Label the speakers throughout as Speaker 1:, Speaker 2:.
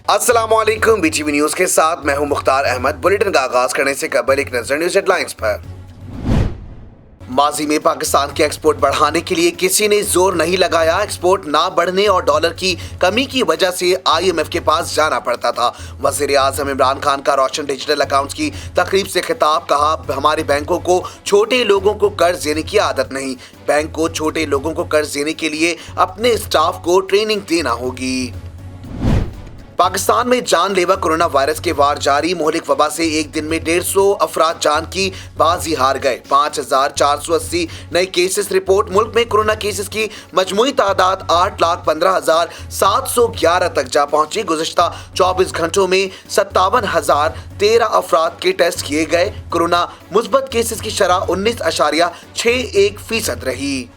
Speaker 1: अस्सलाम वालेकुम। BTV news के साथ मैं हूं मुख्तार अहमद। बुलेटिन का आगाज करने से कबल एक नजर न्यूज हेडलाइंस पर। माजी में पाकिस्तान के एक्सपोर्ट बढ़ाने के लिए किसी ने जोर नहीं लगाया। एक्सपोर्ट ना बढ़ने और डॉलर की कमी की वजह से IMF के पास जाना पड़ता था। वजीर आजम इमरान खान का रोशन डिजिटल अकाउंट्स की तकरीब से खिताब। कहा, हमारे बैंकों को छोटे लोगों को कर्ज देने की आदत नहीं। बैंक को छोटे लोगों को कर्ज देने के लिए अपने स्टाफ को ट्रेनिंग देना होगी। पाकिस्तान में जानलेवा कोरोना वायरस के वार जारी। मोहलिक वबा से एक दिन में 150 अफराद जान की बाजी हार गए। 5480 नए केसेस रिपोर्ट। मुल्क में कोरोना केसेस की मजमूई तादाद 8,15,711 तक जा पहुंची। गुज़श्ता 24 घंटों में 57,013 अफराद के टेस्ट किए गए। कोरोना मुस्बत केसेस की शरह 19.61% रही।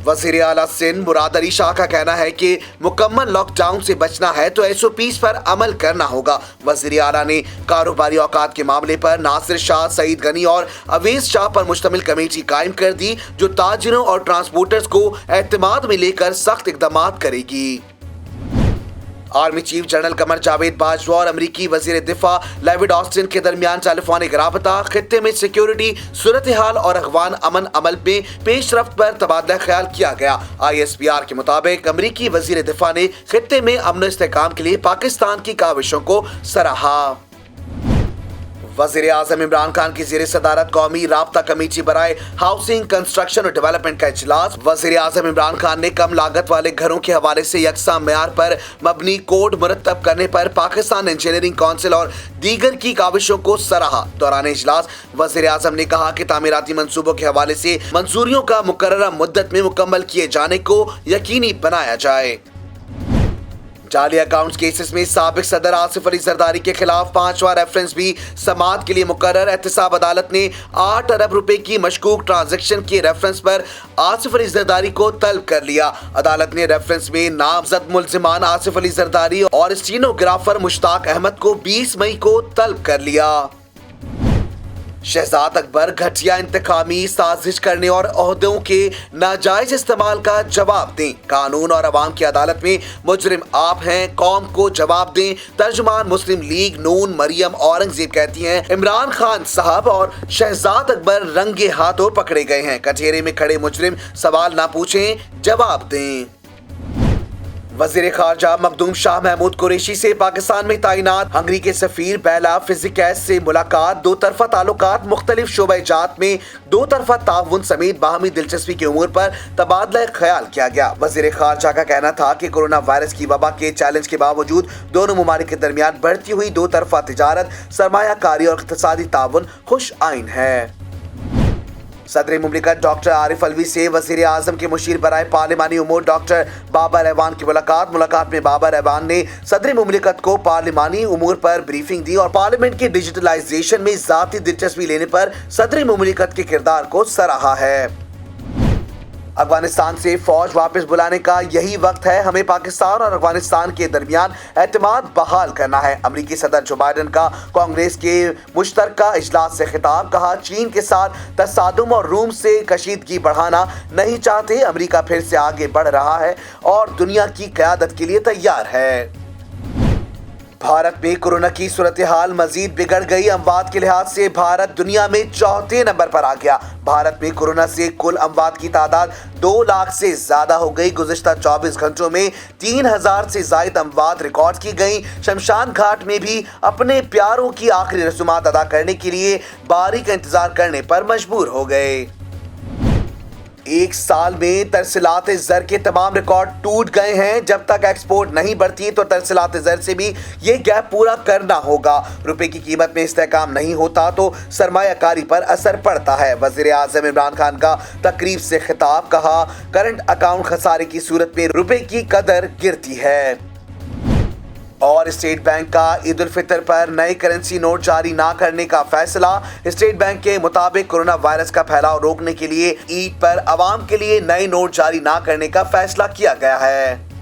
Speaker 1: वज़ीर आला सिंध मुराद अली शाह का कहना है कि मुकम्मल लॉकडाउन से बचना है तो SOPs पर अमल करना होगा। वज़ीर आला ने कारोबारी औकात के मामले पर नासिर शाह, सईद गनी और अवेज शाह पर मुश्तमिल कमेटी कायम कर दी, जो ताजिरों और ट्रांसपोर्टर्स को एतमाद में लेकर सख्त इक़दाम करेगी। Army chief general Qamar Javed Bajwa और अमरीकी वजीर दिफा लॉयड ऑस्टिन के दरमियान टेलीफोनिक राबता। खित्ते में सिक्योरिटी सूरत हाल और अफगान अमन अमल में पेशरफ्त पर तबादला ख्याल किया गया। ISPR के मुताबिक अमरीकी वजीर दिफा ने खित्ते में अमन इस्तेहकाम के लिए पाकिस्तान की काविशों को सराहा। वज़ीर आज़म इमरान खान की ज़ेर सदारत कौमी राब्ता कमेटी बराए हाउसिंग, कंस्ट्रक्शन और डेवलपमेंट का इजलास। वज़ीर आज़म इमरान खान ने कम लागत वाले घरों के हवाले से यकसा मेयार पर मबनी कोड मुरतब करने पर पाकिस्तान इंजीनियरिंग काउंसिल और दीगर की काविशों को सराहा। दौरान इजलास वज़ीर आज़म ने कहा कि तामीराती मंसूबों के हवाले से मंजूरियों का मुकर्ररा मुद्दत में मुकम्मल किए जाने को यकीनी बनाया जाए। जाली अकाउंट्स केसेस में साबिक सदर आसिफ अली जरदारी के खिलाफ 5वां रेफरेंस भी समाअत के लिए मुकर्रर। एहतसाब अदालत ने 8 अरब रुपए की मशकूक ट्रांजैक्शन के रेफरेंस पर आसिफ अली जरदारी को तलब कर लिया। अदालत ने रेफरेंस में नामजद मुल्जिमान आसिफ अली जरदारी और स्टीनोग्राफर मुश्ताक अहमद को 20 मई को तलब कर लिया। शहजाद अकबर घटिया इंतकामी साजिश करने और ओहदों के नाजायज इस्तेमाल का जवाब दें। कानून और अवाम की अदालत में मुजरिम आप हैं, कौम को जवाब दें। तर्जुमान मुस्लिम लीग नून मरियम औरंगजेब कहती हैं, इमरान खान साहब और शहजाद अकबर रंगे हाथों पकड़े गए हैं। कचहरे में खड़े मुजरिम सवाल ना पूछें, जवाब दें। वज़ीर ख़ारजा मखदूम शाह महमूद कुरैशी से पाकिस्तान में तैनात हंगरी के सफ़ीर बेला फिज़िकैस से मुलाकात। दो तरफ़ा ताल्लुकात, मुख्तलिफ शोबे-जात में दो तरफ़ा ताउन समेत बाहमी दिलचस्पी के उमूर पर तबादला ख्याल किया गया। वज़ीर ख़ारजा का कहना था कि कोरोना वायरस की वबा के चैलेंज के बावजूद दोनों ममालिक के दरमियान बढ़ती हुई दो तरफ़ा तिजारत, सरमायाकारी और इक़्तिसादी ताउन खुश आइन है। सदर मुमलिकत डॉक्टर आरिफ अलवी से वज़ीर आज़म के मुशीर बराए पार्लिमानी उमूर डॉक्टर बाबर ऐवान की मुलाकात में बाबर ऐवान ने सदर मुमलिकत को पार्लिमानी उमूर पर ब्रीफिंग दी और पार्लियामेंट की डिजिटलाइजेशन में ज़ाती दिलचस्पी लेने पर सदर मुमलिकत के किरदार को सराहा है। अफगानिस्तान से फौज वापस बुलाने का यही वक्त है। हमें पाकिस्तान और अफगानिस्तान के दरमियान एतमाद बहाल करना है। अमरीकी सदर जो बाइडन का कांग्रेस के मुश्तरका इजलास से खिताब। कहा, चीन के साथ तसादुम और रूम से कशीदगी बढ़ाना नहीं चाहते। अमरीका फिर से आगे बढ़ रहा है और दुनिया की क़यादत के लिए तैयार है। भारत में कोरोना की सूरत हाल मजीद बिगड़ गई। अमवात के लिहाज से भारत दुनिया में चौथे नंबर पर आ गया। भारत में कोरोना से कुल अमवात की तादाद 2 लाख से ज्यादा हो गई। गुज़श्ता 24 घंटों में 3000 से ज्यादा अमवात रिकॉर्ड की गई। शमशान घाट में भी अपने प्यारों की आखिरी रस्मात अदा करने के लिए बारी का इंतजार करने पर मजबूर हो गए। एक साल में तरसीलात ज़र के तमाम रिकॉर्ड टूट गए हैं। जब तक एक्सपोर्ट नहीं बढ़ती तो तरसीलात ज़र से भी ये गैप पूरा करना होगा। रुपए की कीमत में इस्तेहकाम नहीं होता तो सरमायाकारी पर असर पड़ता है। वज़ीर आज़म इमरान खान का तकरीब से खिताब। कहा, करंट अकाउंट खसारे की सूरत में रुपए की कदर गिरती है। और स्टेट बैंक का ईद उल फितर पर नए करेंसी नोट जारी ना करने का फैसला। स्टेट बैंक के मुताबिक कोरोना वायरस का फैलाव रोकने के लिए ईद पर आवाम के लिए नए नोट जारी ना करने का फैसला किया गया है।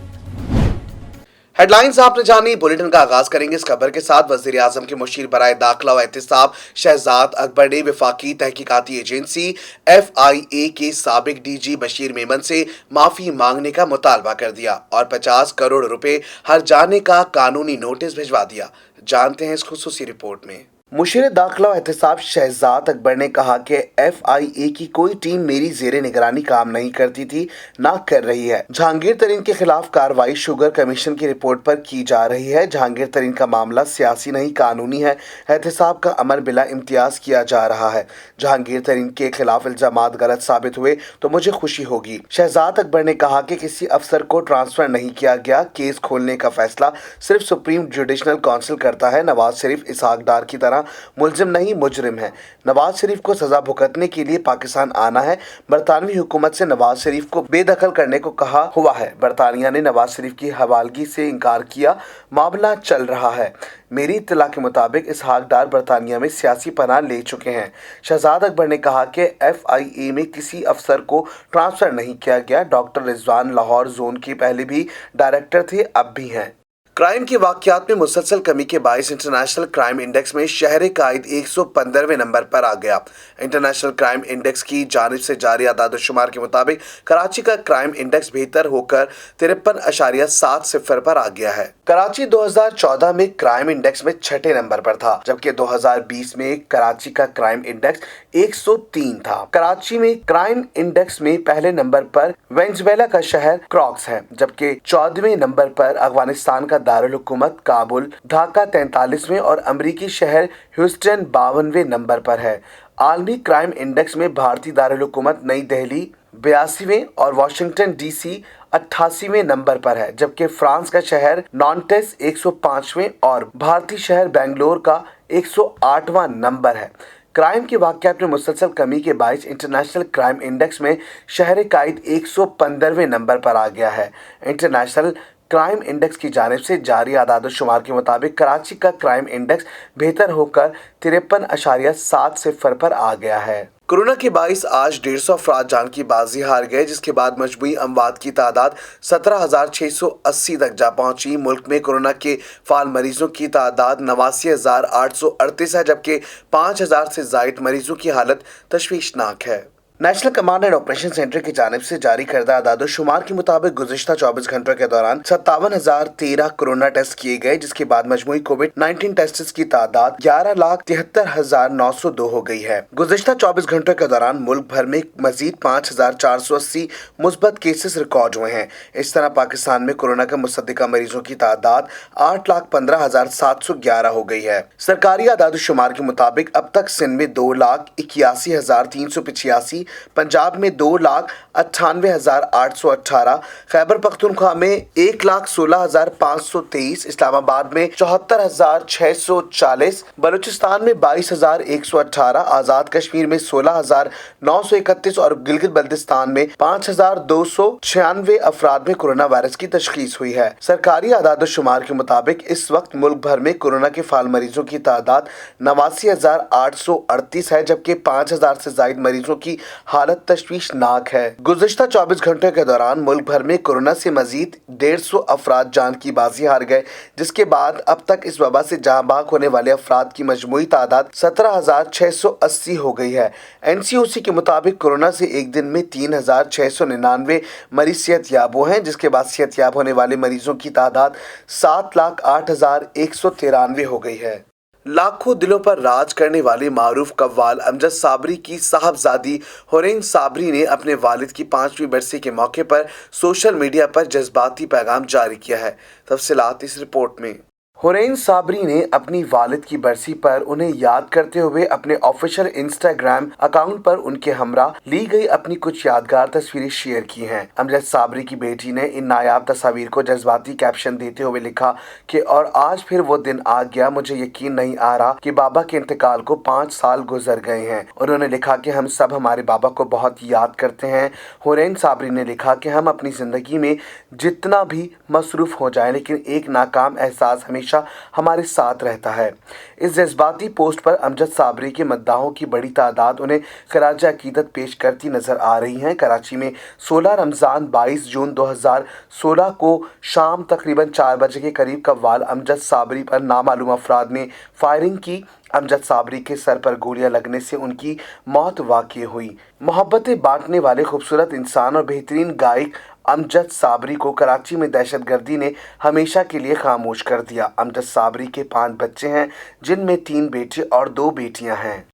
Speaker 1: हेडलाइंस आपने जानी। बुलेटिन का आगाज करेंगे इस खबर के साथ। वजीर आजम के मुशीर बराए दाखिला व एहतिसाब शहजाद अकबर ने वफाकी तहकीकाती एजेंसी FIA के साबिक DG बशीर मेमन से माफी मांगने का मुतालबा कर दिया और 50 करोड़ रुपए हर जाने का कानूनी नोटिस भिजवा दिया। जानते हैं इस खुसूसी रिपोर्ट में। मुशीर दाखिला व एहतिसाब शहजाद अकबर ने कहा कि FIA की कोई टीम मेरी जेरे निगरानी काम नहीं करती थी, ना कर रही है। जहांगीर तरीन के खिलाफ कार्रवाई शुगर कमीशन की रिपोर्ट पर की जा रही है। जहांगीर तरीन का मामला सियासी नहीं कानूनी है। एहतिसाब का अमल बिला इम्तियाज किया जा रहा है। जहांगीर तरीन के खिलाफ इल्जामात गलत साबित हुए तो मुझे खुशी होगी। शहजाद अकबर ने कहा कि किसी अफसर को ट्रांसफर नहीं किया गया। केस खोलने का फैसला सिर्फ सुप्रीम जुडिशनल काउंसिल करता है। नवाज शरीफ इसहाक डार की तरह मुलजिम नहीं मुजरिम है। नवाज शरीफ को सजा भुगतने के लिए पाकिस्तान आना है। बरतानवी हुकूमत से नवाज शरीफ को बेदखल करने को कहा हुआ है। बरतानिया ने नवाज शरीफ की हवालगी से इनकार किया। मामला चल रहा है। मेरी इत्तला के मुताबिक इसहाक डार बरतानिया में सियासी पनाह ले चुके हैं। शहजाद अकबर ने कहा कि FIA में किसी अफसर को ट्रांसफर नहीं किया गया। डॉक्टर रिजवान लाहौर जोन के पहले भी डायरेक्टर थे, अब भी हैं। क्राइम के वाकयात में मुसलसल कमी के बायस इंटरनेशनल क्राइम इंडेक्स में शहर कायद 115वें नंबर पर आ गया। इंटरनेशनल क्राइम इंडेक्स की जानिब से जारी आदादोशुमार के मुताबिक कराची का क्राइम इंडेक्स बेहतर होकर 53.70 पर आ गया है। कराची 2014 में क्राइम इंडेक्स में 6ठे नंबर पर था, जबकि 2020 में कराची का क्राइम इंडेक्स 103 था। कराची में क्राइम इंडेक्स में पहले नंबर पर वेनेजुएला का शहर क्रॉक्स है, जबकि 14वें नंबर पर अफगानिस्तान का दारुल हुकूमत काबुल, ढाका 43वें और अमरीकी शहर ह्यूस्टन 52वें नंबर पर है। आलमी क्राइम इंडेक्स में भारतीय दारुल हुकूमत नई दिल्ली 82वें और वाशिंगटन DC 88वें नंबर पर है, जबकि फ्रांस का शहर नॉन्टेस 105वें और भारतीय शहर बेंगलोर का 108वां नंबर है। क्राइम के वाकयात में मुसलसल कमी के बायस इंटरनेशनल क्राइम इंडेक्स में शहर कायद 115वें नंबर पर आ गया है। इंटरनेशनल क्राइम इंडेक्स की जानिब से जारी आदादोशुमार के मुताबिक कराची का क्राइम इंडेक्स बेहतर होकर 53.70 पर आ गया है। कोरोना के बाइस आज 150 अफराद जान की बाजी हार गए, जिसके बाद मजमूई अमवात की तादाद 17,680 तक जा पहुंची। मुल्क में कोरोना के फाल मरीजों की तादाद 89,838 है, जबकि 5,000 से जायद मरीजों की हालत तशवीशनाक है। National command and operation centre की जानिब से जारी करदा आदादोशुमार के मुताबिक गुज़िश्ता 24 घंटों के दौरान 57,013 कोरोना टेस्ट किए गए, जिसके बाद मजमूई कोविड-19 टेस्ट की तादाद 11,73,902 हो गई है। गुज़िश्ता 24 घंटों के दौरान मुल्क भर में मजीद 5,480 मुस्बत केसेस रिकॉर्ड हुए हैं। इस तरह पाकिस्तान में कोरोना के मुसद्दिका मरीजों की तादाद 8,15,711 हो गई है। सरकारी आदादोशुमार के मुताबिक अब तक सिंध में 2,81,385, पंजाब में 2,98,818, खैबर पख्तूनख्वा में 1,16,523, इस्लामाबाद में 74,640, बलूचिस्तान में 22,118, आजाद कश्मीर में 16,931 और गिलगित बल्तिस्तान में 5,296 अफराद में कोरोना वायरस की तशखीस हुई है। सरकारी आदादोशुमार के मुताबिक इस वक्त मुल्क भर में कोरोना के फाल मरीजों की तादाद 89,838 है, जबकि 5,000 से जायद मरीजों की हालत तशवीशनाक है। गुज़िश्ता 24 घंटों के दौरान मुल्क भर में कोरोना से मजीद 150 अफराद जान की बाजी हार गए, जिसके बाद अब तक इस वबा से जाँ बाक होने वाले अफराद की मजमूई तादाद 17,680 हो गई है। NCOC के मुताबिक कोरोना से एक दिन में 3,699 मरीज सेहतयाब हुए हैं, जिसके बाद सेहतयाब होने वाले मरीजों की तादाद 7,08,193 हो गई है। लाखों दिलों पर राज करने वाले मारूफ कव्वाल अमजद साबरी की साहबजादी हुरैन साबरी ने अपने वालिद की 5वीं बरसी के मौके पर सोशल मीडिया पर जज्बाती पैगाम जारी किया है। तफसीलात इस रिपोर्ट में। हुरैन साबरी ने अपनी वालिद की बरसी पर उन्हें याद करते हुए अपने ऑफिशियल इंस्टाग्राम अकाउंट पर उनके हमरा ली गई अपनी कुछ यादगार तस्वीरें शेयर की हैं। अमजद साबरी की बेटी ने इन नायाब तस्वीर को जज्बाती कैप्शन देते हुए लिखा कि और आज फिर वो दिन आ गया, मुझे यकीन नहीं आ रहा कि बाबा के इंतकाल को 5 साल गुजर गए हैं। उन्होंने लिखा कि हम सब हमारे बाबा को बहुत याद करते हैं। हुरैन साबरी ने लिखा कि हम अपनी जिंदगी में जितना भी मसरूफ हो जाए, लेकिन एक नाकाम एहसास हमेशा हमेशा हमारे साथ रहता है। इस जज्बाती पोस्ट पर अमजद साबरी के मद्दाहों की बड़ी तादाद उन्हें खराज अकीदत पेश करती नजर आ रही है। कराची में 16 रमज़ान 22 जून 2016 को शाम तकरीबन 4 बजे के करीब कव्वाल अमजद साबरी पर नामालूम अफराद ने फायरिंग की। अमजद साबरी के सर पर गोलियां लगने से उनकी मौत वाक़ई हुई। मोहब्बतें बांटने वाले खूबसूरत इंसान और बेहतरीन गायक अमजद साबरी को कराची में दहशतगर्दी ने हमेशा के लिए खामोश कर दिया। अमजद साबरी के 5 बच्चे हैं, जिनमें 3 बेटे और 2 बेटियां हैं।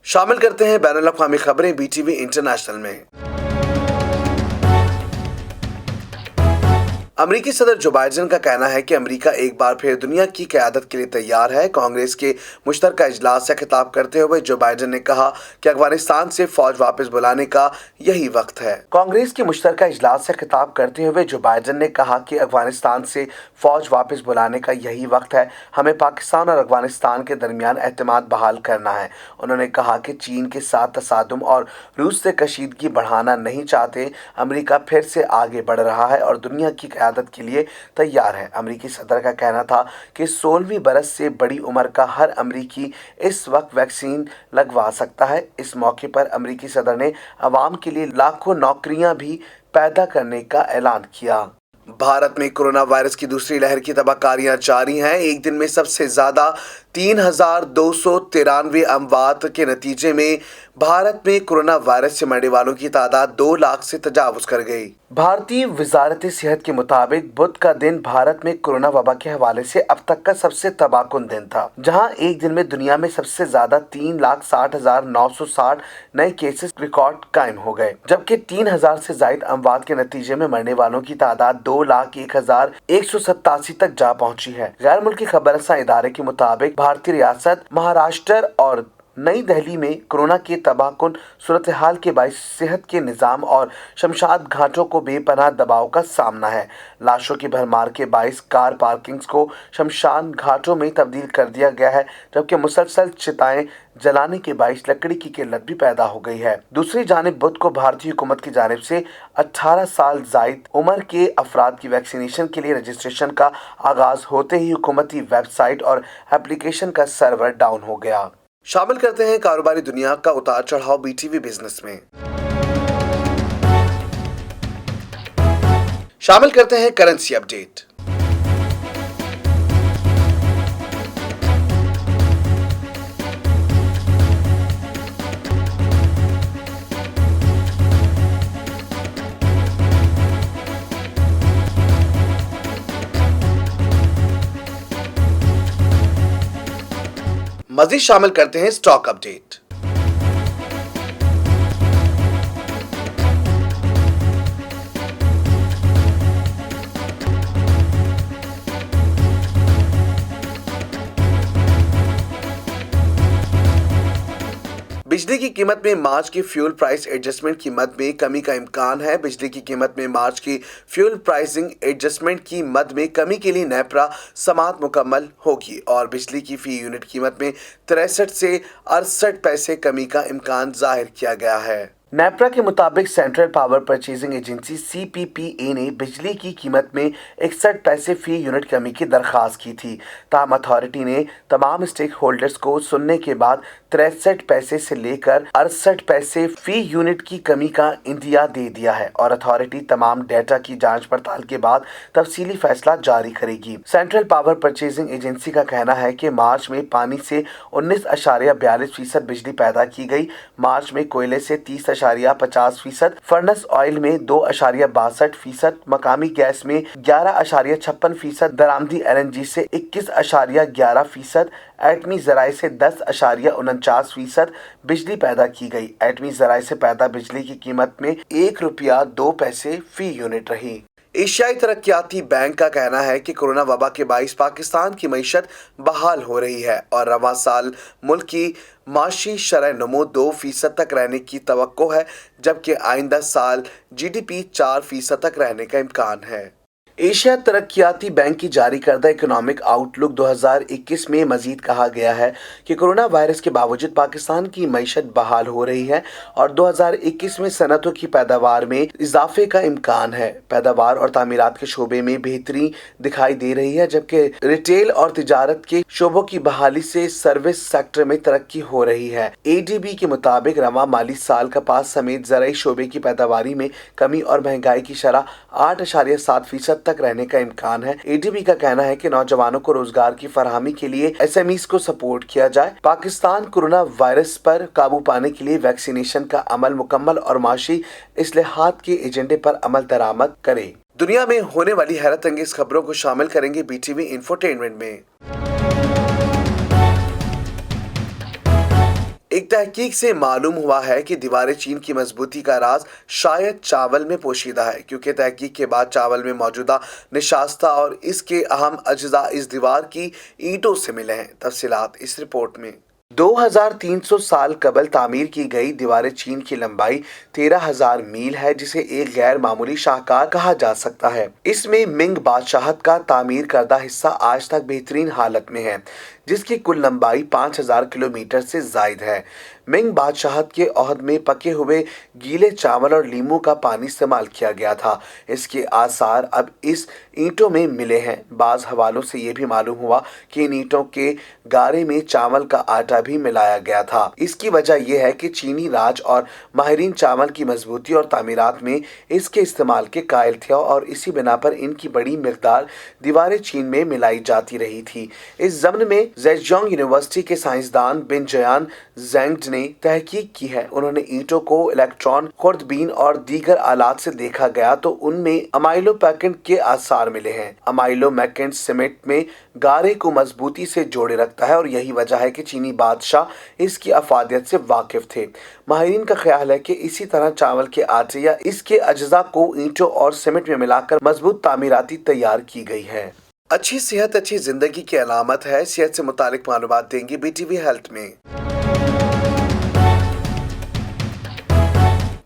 Speaker 1: शामिल करते हैं बैनुल अक़वामी खबरें BTV इंटरनेशनल में। अमेरिकी सदर जो बाइडेन का कहना है कि अमेरिका एक बार फिर दुनिया की क़यादत के लिए तैयार है। कांग्रेस के मुश्तरका इजलास से खिताब करते हुए जो बाइडेन ने कहा कि अफगानिस्तान से फौज वापस बुलाने का यही वक्त है। कांग्रेस के मुश्तरका इजलास से खिताब करते हुए जो बाइडेन ने कहा कि अफगानिस्तान से फौज वापस बुलाने का यही वक्त है। हमें पाकिस्तान और अफगानिस्तान के दरमियान एतमाद बहाल करना है। उन्होंने कहा कि चीन के साथ तसादुम और रूस से कशीदगी बढ़ाना नहीं चाहते। अमेरिका फिर से आगे बढ़ रहा है और दुनिया की क़यादत के लिए तैयार है। अमेरिकी सदर का कहना था कि 16वीं बरस से बड़ी उम्र का हर अमेरिकी इस वक्त वैक्सीन लगवा सकता है। इस मौके पर अमेरिकी सदर ने अवाम के लिए लाखों नौकरियां भी पैदा करने का ऐलान किया। भारत में कोरोना वायरस की दूसरी लहर की तबाहकारियां जारी हैं। एक दिन में सबसे ज्यादा 3,293 अमवात के नतीजे में भारत में कोरोना वायरस से मरने वालों की तादाद 2 लाख से तजावुज कर गई। भारतीय वजारत सेहत के मुताबिक बुध का दिन भारत में कोरोना वबा के हवाले से अब तक का सबसे तबाहकुन दिन था, जहां एक दिन में दुनिया में सबसे ज्यादा 3,60,960 नए केसेस रिकॉर्ड कायम हो गए, जबकि 3,000 से ज्यादा अमवात के नतीजे में मरने वालों की तादाद 2,01,187 तक जा पहुंची है। गैर मुल्की खबर रसां इदारे के मुताबिक भारतीय रियासत महाराष्ट्र और नई दिल्ली में कोरोना के तबाहकुन सूरत हाल के बायस सेहत के निज़ाम और शमशाद घाटों को बेपनाह दबाव का सामना है। लाशों की भरमार के बायस कार पार्किंग्स को शमशान घाटों में तब्दील कर दिया गया है, जबकि मुसलसल चिताएं जलाने के बायस लकड़ी की किल्लत भी पैदा हो गई है। दूसरी जानिब बुध को भारतीय हुकूमत की जानिब से 18 साल जायद उम्र के अफराद की वैक्सीनेशन के लिए रजिस्ट्रेशन का आगाज होते ही हुकूमती वेबसाइट और एप्लीकेशन का सर्वर डाउन हो गया। शामिल करते हैं कारोबारी दुनिया का उतार चढ़ाव BTV बिजनेस में। शामिल करते हैं करेंसी अपडेट। मजीद शामिल करते हैं स्टॉक अपडेट। बिजली की कीमत में मार्च की फ्यूल प्राइस एडजस्टमेंट की मद में कमी का इम्कान है। बिजली की कीमत में मार्च की फ्यूल प्राइसिंग एडजस्टमेंट की मद में कमी के लिए नेपरा समाअत मुकम्मल होगी और बिजली की फी यूनिट कीमत में 63 से 68 पैसे कमी का इम्कान जाहिर किया गया है। नेपरा के मुताबिक central power purchasing agency CPPA ने बिजली की कीमत में 61 पैसे फी यूनिट कमी की दरख्वास्त की थी। ताहम अथॉरिटी ने तमाम स्टेक होल्डर्स को सुनने के बाद 63 पैसे से लेकर 68 पैसे फी यूनिट की कमी का इंदिया दे दिया है और अथॉरिटी तमाम डेटा की जांच पड़ताल के बाद तफसीली फैसला जारी करेगी। सेंट्रल पावर परचेजिंग एजेंसी का कहना है कि मार्च में पानी से 19.42% बिजली पैदा की गई। मार्च में कोयले से 30.50%, फर्नेस ऑयल में 2.62%, मकामी गैस में 11.56%, दरामदी LNG से 21.11%, एटमी जराये से 10.49% बिजली पैदा की गई। एटमी जराये से पैदा बिजली की कीमत में ₹1.02 फी यूनिट रही। एशियाई तरक्याती बैंक का कहना है कि कोरोना वबा के बाइस पाकिस्तान की मईशत बहाल हो रही है और रवां साल मुल्क की माशी शरह नमो 2% तक रहने की तवक्को है, जबकि आइंदा साल GDP 4% तक रहने का इम्कान है। एशिया तरक्कियाती बैंक की जारी करदा इकोनॉमिक आउटलुक 2021 में मजीद कहा गया है कि कोरोना वायरस के बावजूद पाकिस्तान की मईशत बहाल हो रही है और 2021 में सनतों की पैदावार में इजाफे का इम्कान है। पैदावार और तामीरात के शोबे में बेहतरी दिखाई दे रही है, जबकि रिटेल और तिजारत के शोबों की बहाली से सर्विस सेक्टर में तरक्की हो रही है। ADB के मुताबिक रवा माली साल कपास समेत ज़राई शोबे की पैदावारी में कमी और महंगाई की शरह 8.7% तक रहने का इम्कान है। ADB का कहना है कि नौजवानों को रोजगार की फराहमी के लिए SMEs को सपोर्ट किया जाए। पाकिस्तान कोरोना वायरस पर काबू पाने के लिए वैक्सीनेशन का अमल मुकम्मल और माशी इस्लाहात के एजेंडे पर अमल दरामद करे। दुनिया में होने वाली हैरत अंगेज खबरों को शामिल करेंगे BTV इंफोटेनमेंट में। एक तहकीक से मालूम हुआ है कि दीवार चीन की मजबूती का राज शायद चावल में पोशीदा है, क्योंकि तहकीक के बाद चावल में मौजूदा निशास्ता और इसके अहम अज्जा इस दीवार की ईंटों से मिले हैं। तफसीलात इस रिपोर्ट में। 2300 साल कबल तामीर की गई दीवार चीन की लंबाई 13,000 मील है, जिसे एक गैर मामूली शाहकार कहा जा सकता है। इसमें मिंग बादशाहत का तामीर करदा हिस्सा आज तक बेहतरीन हालत में है, जिसकी कुल लंबाई 5000 किलोमीटर से जायद है। मिंग बादशाहत के अहद में पके हुए गीले चावल और लीमू का पानी इस्तेमाल किया गया था। इसके आसार अब इस ईंटों में मिले हैं। बाज हवालों से ये भी मालूम हुआ कि इन ईंटों के गारे में चावल का आटा भी मिलाया गया था। इसकी वजह यह है कि चीनी राज और माहिरीन चावल की मजबूती और तामीरात में इसके इस्तेमाल के कायल थे और इसी बिना पर इनकी बड़ी मिकदार दीवार चीन में मिलाई जाती रही थी। इस जमन में ज़ेजियांग यूनिवर्सिटी के साइंसदान बिन जयान ज़ेंग ने तहकीक की है। उन्होंने ईंटों को इलेक्ट्रॉन, खुर्दबीन और दीगर आलात से देखा गया तो उनमें अमाइलोपेकेंट के आसार मिले हैं। अमाइलोपेकेंट सीमेंट में गारे को मजबूती से जोड़े रखता है और यही वजह है कि चीनी बादशाह इसकी अफादियत से वाकिफ थे। माहिरीन का ख्याल है कि इसी तरह चावल के आटे या इसके अज्जा को ईंटों और सीमेंट में मिलाकर मजबूत तामीराती तैयार की गई है। अच्छी सेहत अच्छी जिंदगी की अलामत है। सेहत से मुतालिक मालूमात देंगे BTV हेल्थ में।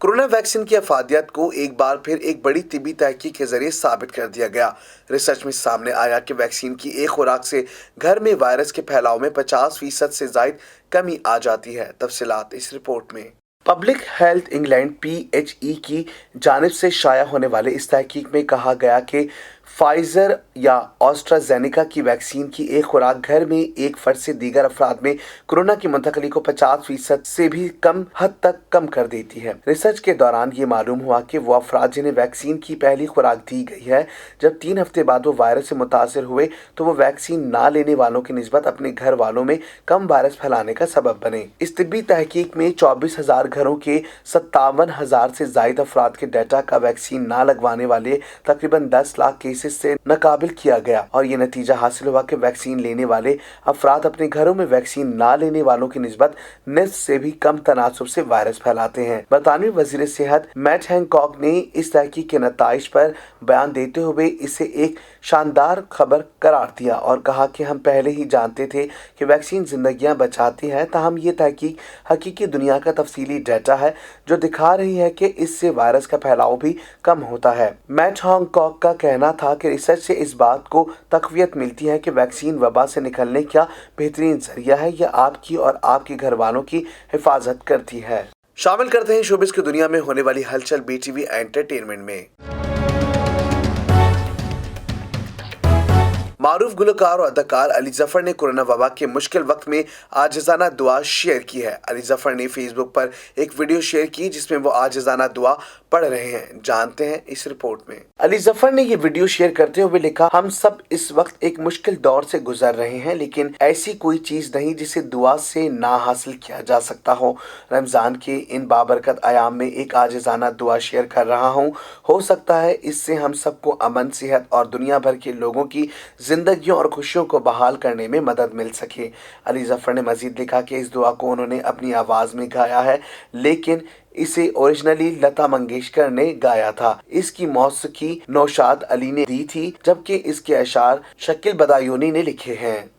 Speaker 1: कोरोना वैक्सीन की अफादियत को एक बार फिर एक बड़ी तिब्बी तहकीक के जरिए साबित कर दिया गया। रिसर्च में सामने आया कि वैक्सीन की एक खुराक से घर में वायरस के फैलाव में 50% से जायद कमी आ जाती है। तफसीलात इस रिपोर्ट में। पब्लिक हेल्थ इंग्लैंड PHE की जानिब से शाया होने वाले इस तहकीक में कहा गया कि फाइजर या ऑस्ट्राजेनिका की वैक्सीन की एक खुराक घर में एक फर्द से दीगर अफराद में कोरोना की मुंतकली को 50% से भी कम हद तक कम कर देती है। रिसर्च के दौरान ये मालूम हुआ कि वो अफराद जिन्हें वैक्सीन की पहली खुराक दी गई है, जब 3 हफ्ते बाद वो वायरस से मुतासर हुए तो वो वैक्सीन ना लेने वालों की निस्बत अपने घर वालों में कम वायरस फैलाने का सबब बने। इस तिब्बी तहकीक में 24,000 घरों के 57,000 से जायद अफराद के डाटा का वैक्सीन ना लगवाने वाले तकरीबन 10 लाख केसेस से नाकाबिल किया गया और ये नतीजा हासिल हुआ कि वैक्सीन लेने वाले अफराद अपने घरों में वैक्सीन ना लेने वालों की निस्बत निस्फ से भी कम तनासुब से वायरस फैलाते हैं। बरतानवी वजीर सेहत मैट हैनकॉक ने इस तहकीक के नताइज पर बयान देते हुए इसे एक शानदार खबर करार दिया और कहा कि हम पहले ही जानते थे कि वैक्सीन जिंदगियां बचाती है, ताहम ये तहकीक हकीकी दुनिया का तफसीली डाटा है जो दिखा रही है कि इससे वायरस का फैलाव भी कम होता है। मैट हैनकॉक का कहना था कि रिसर्च से इस बात को तक़वियत मिलती है कि वैक्सीन वबा से निकलने का बेहतरीन जरिया है। यह आपकी और आपके घर वालों की हिफाजत करती है। शामिल करते हैं शोबिस की दुनिया में होने वाली हलचल BTV एंटरटेनमेंट में। मारूफ गुलकार और अदाकार अली जफर ने कोरोना वबा के मुश्किल वक्त में आजिज़ाना दुआ शेयर की है। अली जफर ने फेसबुक पर एक वीडियो शेयर की जिसमें वो आजिज़ाना दुआ पढ़ रहे हैं। जानते हैं इस रिपोर्ट में। अली जफर ने ये वीडियो शेयर करते हुए लिखा, हम सब इस वक्त एक मुश्किल दौर से गुजर रहे हैं, लेकिन ऐसी कोई चीज नहीं जिसे दुआ से ना हासिल किया जा सकता हो। रमजान के इन बाबरकत आयाम में एक आजिज़ाना दुआ शेयर कर रहा हूँ। हो सकता है इससे हम सबको अमन, सेहत और दुनिया भर के लोगों की जिंदगियों और खुशियों को बहाल करने में मदद मिल सके। अली जफर ने मजीद लिखा कि इस दुआ को उन्होंने अपनी आवाज़ में गाया है, लेकिन इसे ओरिजिनली लता मंगेशकर ने गाया था। इसकी मौसीकी नौशाद अली ने दी थी, जबकि इसके अशार शकील बदायूनी ने लिखे हैं।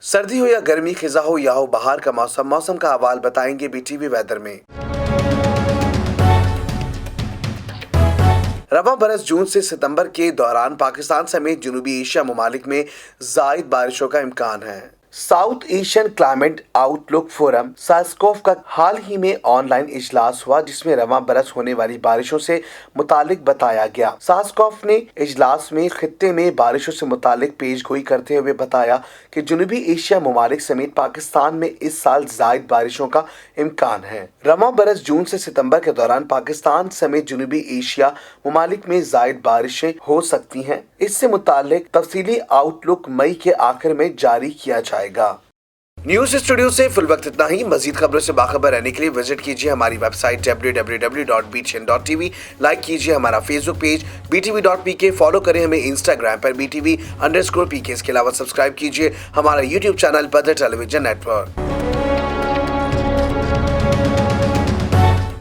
Speaker 1: सर्दी हो या गर्मी, खिजा हो या हो बहार का मौसम का अहवाल बताएंगे BTV वेदर में। रवां बरस जून से सितंबर के दौरान पाकिस्तान समेत जनूबी एशिया ममालिक में ज़ायद बारिशों का इम्कान है। South Asian climate outlook forum SASCOF का हाल ही में ऑनलाइन इजलास हुआ, जिसमें रवां बरस होने वाली बारिशों से मुतालिक बताया गया। सास्कोफ ने इजलास में खित्ते में बारिशों से मुतालिक पेशगोई करते हुए बताया कि जनूबी एशिया ममालिक समेत पाकिस्तान में इस साल ज़ायद बारिशों का इम्कान है। रवां बरस जून से सितंबर के दौरान पाकिस्तान समेत जनूबी एशिया ममालिक में ज़ायद बारिशें हो सकती हैं। इससे मुतालिक तफसीली आउटलुक मई के आखिर में जारी किया जाएगा। न्यूज़ स्टूडियो से फिल वक्त इतना ही। मजीद खबरों से बाखबर रहने के लिए विजिट कीजिए हमारी वेबसाइट www.btn.tv। लाइक कीजिए हमारा फेसबुक पेज btv.pk। फॉलो करें हमें इंस्टाग्राम पर btv_pk। इसके अलावा सब्सक्राइब कीजिए हमारा यूट्यूब चैनल बदर टेलीविजन नेटवर्क।